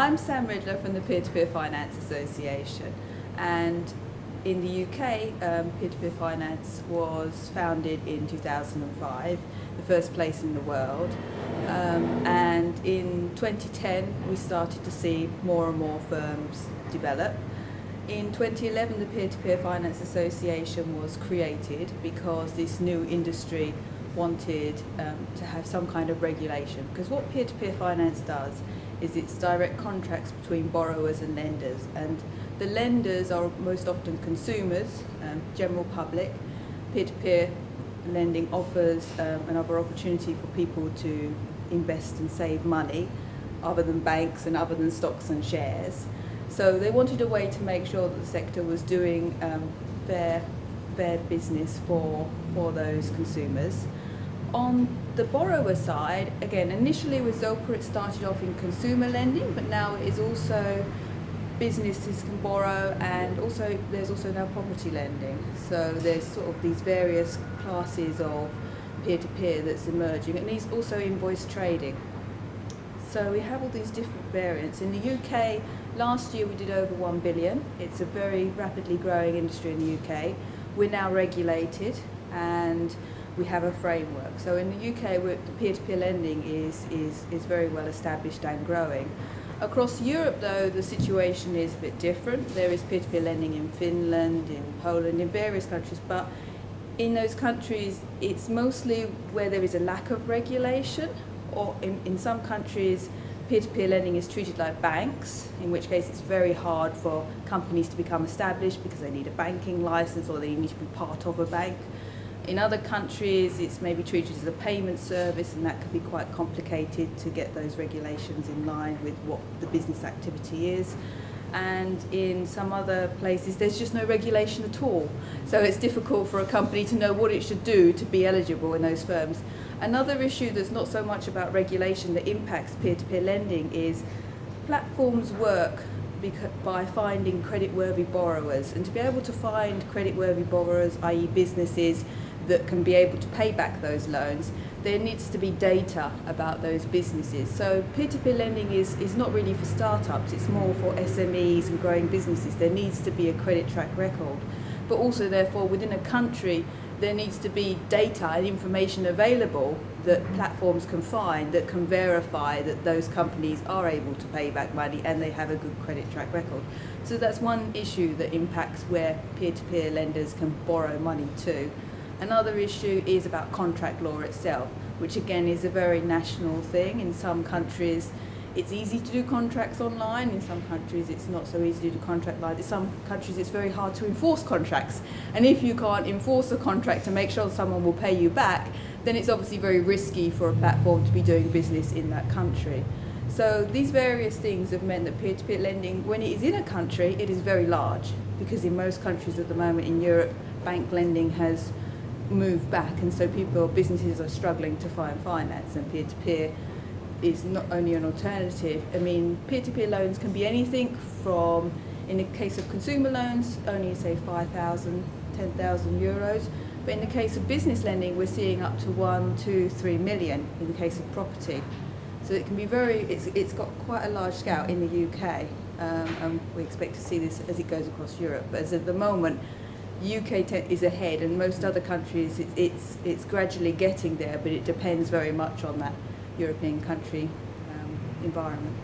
I'm Sam Ridler from the Peer-to-Peer Finance Association, and in the UK, peer-to-peer finance was founded in 2005, the first place in the world, and in 2010 we started to see more and more firms develop. In 2011 the Peer-to-Peer Finance Association was created because this new industry wanted to have some kind of regulation, because what peer-to-peer finance does is it's direct contracts between borrowers and lenders, and the lenders are most often consumers, general public. Peer-to-peer lending offers another opportunity for people to invest and save money other than banks and other than stocks and shares. So they wanted a way to make sure that the sector was doing fair business for those consumers. On the borrower side, again, initially with Zopa it started off in consumer lending, but now it is also businesses can borrow, and also there's also now property lending. So there's sort of these various classes of peer-to-peer that's emerging, and these also invoice trading. So we have all these different variants. In the UK, last year we did over 1 billion. It's a very rapidly growing industry in the UK. We're now regulated and we have a framework. So in the UK, the peer-to-peer lending is very well established and growing. Across Europe, though, the situation is a bit different. There is peer-to-peer lending in Finland, in Poland, in various countries, but in those countries, it's mostly where there is a lack of regulation, or in some countries, peer-to-peer lending is treated like banks, in which case it's very hard for companies to become established because they need a banking license or they need to be part of a bank. In other countries, it's maybe treated as a payment service, and that can be quite complicated to get those regulations in line with what the business activity is. And in some other places, there's just no regulation at all. So it's difficult for a company to know what it should do to be eligible in those firms. Another issue that's not so much about regulation that impacts peer-to-peer lending is platforms work by finding creditworthy borrowers, and to be able to find creditworthy borrowers, i.e. businesses that can be able to pay back those loans, there needs to be data about those businesses. So peer-to-peer lending is not really for startups, it's more for SMEs and growing businesses. There needs to be a credit track record, but also therefore within a country there needs to be data and information available that platforms can find that can verify that those companies are able to pay back money and they have a good credit track record. So that's one issue that impacts where peer-to-peer lenders can borrow money to. Another issue is about contract law itself, which again is a very national thing. In some countries it's easy to do contracts online, in some countries it's not so easy to do contract online. In some countries it's very hard to enforce contracts, and if you can't enforce a contract to make sure someone will pay you back, then it's obviously very risky for a platform to be doing business in that country. So these various things have meant that peer-to-peer lending, when it is in a country, it is very large, because in most countries at the moment in Europe, bank lending has moved back, and so businesses are struggling to find finance, and peer-to-peer is not only an alternative. I mean, peer-to-peer loans can be anything from, in the case of consumer loans, only say 5,000, 10,000 euros, but in the case of business lending, we're seeing up to 1, 2, 3 million in the case of property. So it can be it's got quite a large scale in the UK, and we expect to see this as it goes across Europe. But as at the moment, UK is ahead, and most other countries it's gradually getting there, but it depends very much on that European country environment.